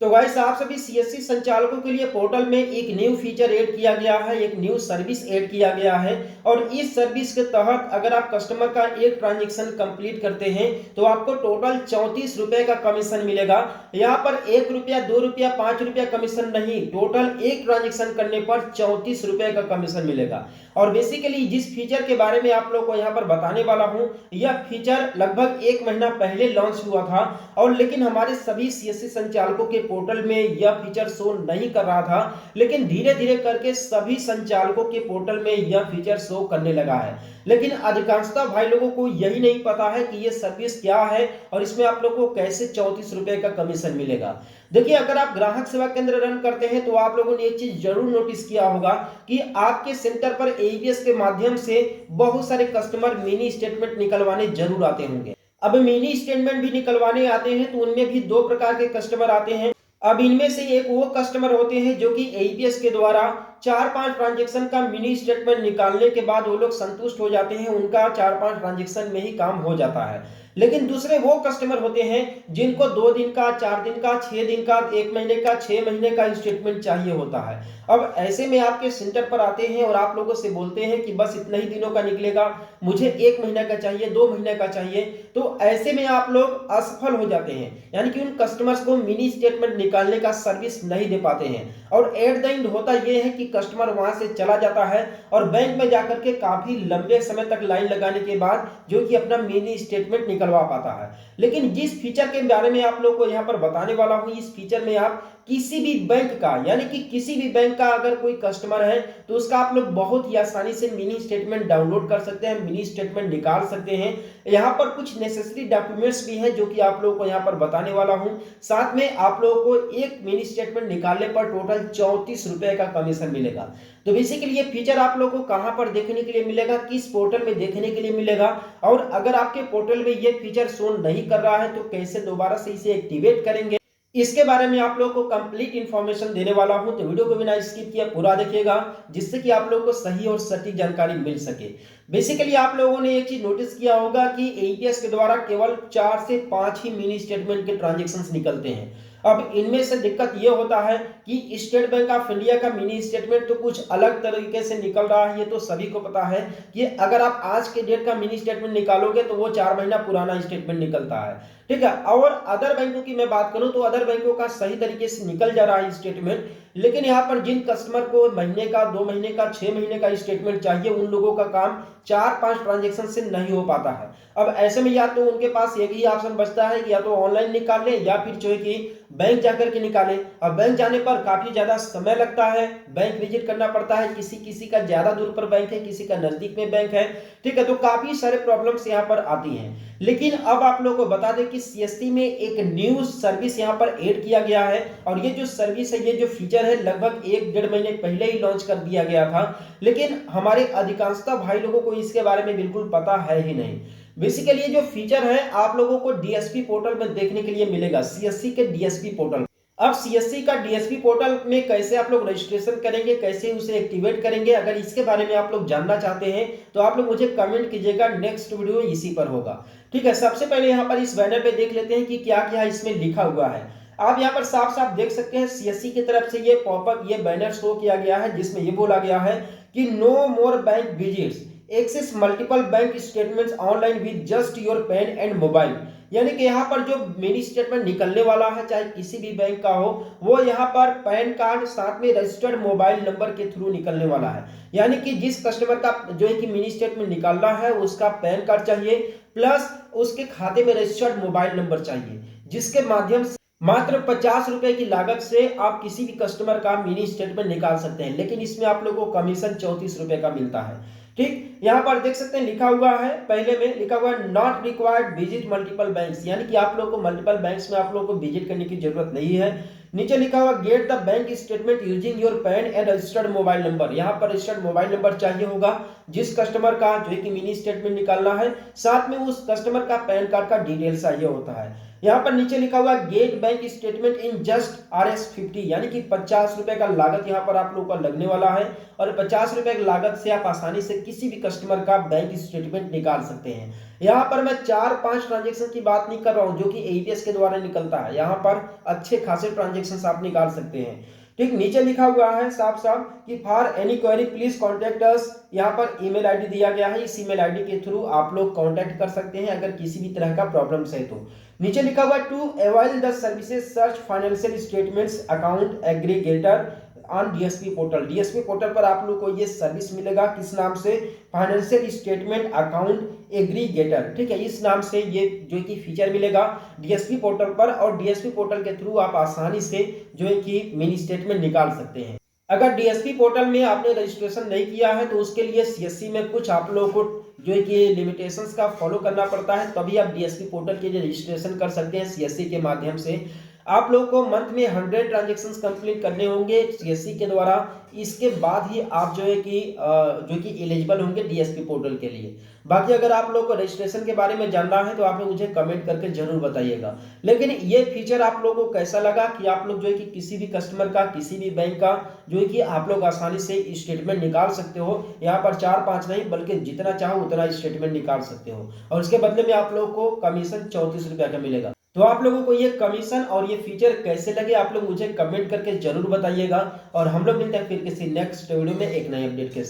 तो गाइस आप सभी सीएससी संचालकों के लिए पोर्टल में एक न्यू फीचर ऐड किया गया है, एक न्यू सर्विस ऐड किया गया है। और इस सर्विस के तहत अगर आप कस्टमर का एक ट्रांजैक्शन कंप्लीट करते हैं तो आपको टोटल 34 रुपए का कमीशन मिलेगा। यहाँ पर 1 रुपया, 2 रुपया, 5 रुपया कमीशन नहीं, टोटल एक ट्रांजेक्शन करने पर 34 रुपए का कमीशन मिलेगा। और बेसिकली जिस फीचर के बारे में आप लोग को यहाँ पर बताने वाला हूँ, यह फीचर लगभग 1 महीना पहले लॉन्च हुआ था और लेकिन हमारे सभी सीएससी संचालकों के पोर्टल में यह फीचर शो नहीं कर रहा था। लेकिन धीरे धीरे करके सभी संचालकों के पोर्टल में यह फीचर शो करने लगा है। लेकिन अधिकांशतः भाई लोगों को यही नहीं पता है कि यह सर्विस क्या है और इसमें आप लोगों को कैसे 34 रुपए का कमीशन मिलेगा। देखिए, अगर आप ग्राहक सेवा केंद्र रन करते हैं तो आप लोगों ने एक चीज जरूर नोटिस किया होगा कि आपके सेंटर पर एईपीएस के माध्यम से बहुत सारे कस्टमर मिनी स्टेटमेंट निकलवाने जरूर आते होंगे। अब मिनी स्टेटमेंट भी निकलवाने आते हैं तो उनमें भी दो प्रकार के कस्टमर आते हैं। अब इनमें से एक वो कस्टमर होते हैं जो कि एईपीएस के द्वारा 4-5 ट्रांजैक्शन का मिनी स्टेटमेंट निकालने के बाद वो लोग संतुष्ट हो जाते हैं, उनका 4-5 ट्रांजैक्शन में ही काम हो जाता है। लेकिन दूसरे वो कस्टमर होते हैं जिनको 2 दिन का, 4 दिन का, 6 दिन का, 1 महीने का, 6 महीने का स्टेटमेंट चाहिए होता है। अब ऐसे में आपके सेंटर पर आते हैं और आप लोगों से बोलते हैं कि बस इतना ही दिनों का निकलेगा, मुझे 1 महीने का चाहिए, 2 महीने का चाहिए। तो ऐसे में आप लोग असफल हो जाते हैं, यानी कि उन कस्टमर्स को मिनी स्टेटमेंट निकालने का सर्विस नहीं दे पाते हैं। और एट द एंड होता यह है कि कस्टमर वहां से चला जाता है और बैंक में जाकर के काफी लंबे समय तक लाइन लगाने के बाद जो कि अपना मिनी स्टेटमेंट निकलवा पाता है। लेकिन जिस फीचर के बारे में आप लोग को यहाँ पर बताने वाला हूँ, इस फीचर में आप किसी भी बैंक का, यानी कि किसी भी बैंक का अगर कोई कस्टमर है तो उसका आप लोग बहुत ही आसानी से मिनी स्टेटमेंट डाउनलोड कर सकते हैं, मिनी स्टेटमेंट निकाल सकते हैं। यहाँ पर कुछ नेसेसरी डॉक्यूमेंट्स भी हैं जो कि आप लोगों को यहाँ पर बताने वाला हूँ। साथ में आप लोगों को एक मिनी स्टेटमेंट निकालने पर टोटल 34 रुपए का कमीशन मिलेगा। तो बेसिकली ये फीचर आप लोगों को कहां पर देखने के लिए मिलेगा, किस पोर्टल में देखने के लिए मिलेगा, और अगर आपके पोर्टल में ये फीचर शो नहीं कर रहा है तो कैसे दोबारा से इसे एक्टिवेट करेंगे, इसके बारे में आप लोगों को कंप्लीट इंफॉर्मेशन देने वाला हूं। तो वीडियो को बिना स्किप किए पूरा देखिएगा जिससे कि आप लोगों को सही और सटीक जानकारी मिल सके। बेसिकली आप लोगों ने एक चीज नोटिस किया होगा कि एईपीएस के द्वारा केवल 4 से 5 ही मिनी स्टेटमेंट के ट्रांजैक्शंस निकलते हैं। अब इनमें से दिक्कत यह होता है कि स्टेट बैंक ऑफ इंडिया का मिनी स्टेटमेंट तो कुछ अलग तरीके से निकल रहा है। ये तो सभी को पता है कि अगर आप आज के डेट का मिनी स्टेटमेंट निकालोगे तो वो 4 महीना पुराना स्टेटमेंट निकलता है, ठीक है। और अदर बैंकों की मैं बात करूं तो अदर बैंकों का सही तरीके से निकल जा रहा है स्टेटमेंट। लेकिन यहाँ पर जिन कस्टमर को महीने का, 2 महीने का, 6 महीने का स्टेटमेंट चाहिए, उन लोगों का काम 4-5 ट्रांजैक्शन से नहीं हो पाता है। अब ऐसे में या तो उनके पास एक ही ऑप्शन बचता है कि या तो ऑनलाइन निकाल ले या फिर जो है कि बैंक जाकर के निकाले। अब बैंक जाने पर काफी ज्यादा समय लगता है, बैंक विजिट करना पड़ता है, किसी किसी का ज्यादा दूर पर बैंक है, किसी का नजदीक में बैंक है, ठीक है। तो काफी सारे प्रॉब्लम्स यहाँ पर आती हैं। लेकिन अब आप लोगों को बता दें कि सीएससी में एक न्यू सर्विस यहाँ पर ऐड किया गया है और ये जो सर्विस है, ये जो फीचर है, लगभग 1-1.5 महीने पहले ही लॉन्च कर दिया गया था। लेकिन हमारे अधिकांशतः भाई लोगों को इसके बारे में बिल्कुल पता है ही नहीं। बेसिकली ये जो फीचर है आप लोगों को डीएसपी पोर्टल में देखने के लिए मिलेगा, सीएससी के डीएसपी पोर्टल। अब सीएससी का डीएसपी पोर्टल में कैसे आप लोग रजिस्ट्रेशन करेंगे, कैसे उसे एक्टिवेट करेंगे, अगर इसके बारे में आप लोग जानना चाहते हैं तो आप लोग मुझे कमेंट कीजिएगा, नेक्स्ट वीडियो इसी पर होगा, ठीक है। सबसे पहले यहाँ पर इस बैनर पे देख लेते हैं कि क्या क्या इसमें लिखा हुआ है। आप यहाँ पर साफ साफ देख सकते हैं सीएससी की तरफ से ये पॉपअप, ये बैनर शो किया गया है जिसमें ये बोला गया है कि no more bank visits, access multiple bank statements online with just your PAN and mobile. यानी कि यहाँ पर जो मिनी स्टेटमेंट निकलने वाला है, चाहे किसी भी बैंक का हो, वो यहाँ पर पैन कार्ड साथ में रजिस्टर्ड मोबाइल नंबर के थ्रू निकलने वाला है। यानी कि जिस कस्टमर का जो है कि मिनी स्टेटमेंट निकालना है उसका पैन कार्ड चाहिए प्लस उसके खाते में रजिस्टर्ड मोबाइल नंबर चाहिए, जिसके माध्यम से मात्र 50 रुपए की लागत से आप किसी भी कस्टमर का मिनी स्टेटमेंट निकाल सकते हैं। लेकिन इसमें आप लोगों को कमीशन 34 रुपए का मिलता है, ठीक। यहाँ पर देख सकते हैं लिखा हुआ है, पहले में लिखा हुआ है not required visit multiple banks, यानी कि आप लोगों को मल्टीपल बैंक्स में आप लोगों को विजिट करने की जरूरत नहीं है। नीचे लिखा हुआ get the bank statement using your pan and registered mobile number, यहाँ पर रजिस्टर्ड मोबाइल नंबर चाहिए होगा जिस कस्टमर का जो है कि मिनी स्टेटमेंट निकालना है, साथ में उस कस्टमर का पैन कार्ड का डिटेल्स चाहिए होता है। यहाँ पर नीचे लिखा हुआ gate bank statement in just RS50, यानी कि 50 रुपए का लागत यहाँ पर आप लोगों का लगने वाला है और 50 रुपए की लागत से आप आसानी से किसी भी कस्टमर का बैंक स्टेटमेंट निकाल सकते हैं। यहाँ पर मैं 4-5 ट्रांजेक्शन की बात नहीं कर रहा हूँ जो कि ABS के द्वारा निकलता है, यहाँ पर अच्छे खासे ट्रांजेक्शन आप निकाल सकते हैं। ठीक, नीचे लिखा हुआ है साफ साफ कि for any query please contact us. यहाँ पर ईमेल आईडी दिया गया है, इस ईमेल आईडी के थ्रू आप लोग कांटेक्ट कर सकते हैं अगर किसी भी तरह का प्रॉब्लम्स है तो। नीचे लिखा हुआ to avail the services search financial statements account aggregator on DSP portal. DSP portal पर आप लोग को ये सर्विस मिलेगा, किस नाम से? Financial statement account aggregator. ठीक है, इस नाम से ये जो कि फीचर मिलेगा DSP पोर्टल पर, और DSP पोर्टल के थ्रू आप आसानी से जो है कि मिनी स्टेटमेंट निकाल सकते हैं। अगर DSP पोर्टल में आपने रजिस्ट्रेशन नहीं किया है तो उसके लिए CSC में कुछ आप लोगों को जो है कि लिमिटेशंस का फॉलो करना पड़ता है, तभी आप DSP पोर्टल के लिए रजिस्ट्रेशन कर सकते हैं CSC के माध्यम से। आप लोग को मंथ में 100 ट्रांजेक्शन्स कंप्लीट करने होंगे CSC के द्वारा, इसके बाद ही आप जो है कि एलिजिबल होंगे DSP पोर्टल के लिए। बाकी अगर आप लोग को रजिस्ट्रेशन के बारे में जानना है तो आप लोग मुझे कमेंट करके जरूर बताइएगा। लेकिन ये फीचर आप लोगों को कैसा लगा कि आप लोग जो है कि किसी भी कस्टमर का, किसी भी बैंक का जो है कि आप लोग आसानी से स्टेटमेंट निकाल सकते हो। यहाँ पर 4-5 नहीं बल्कि जितना चाहो उतना स्टेटमेंट निकाल सकते हो, और उसके बदले में आप लोग को कमीशन 34 रुपया का मिलेगा। तो आप लोगों को ये कमीशन और ये फीचर कैसे लगे आप लोग मुझे कमेंट करके जरूर बताइएगा, और हम लोग मिलते हैं फिर किसी नेक्स्ट वीडियो में एक नए अपडेट के साथ।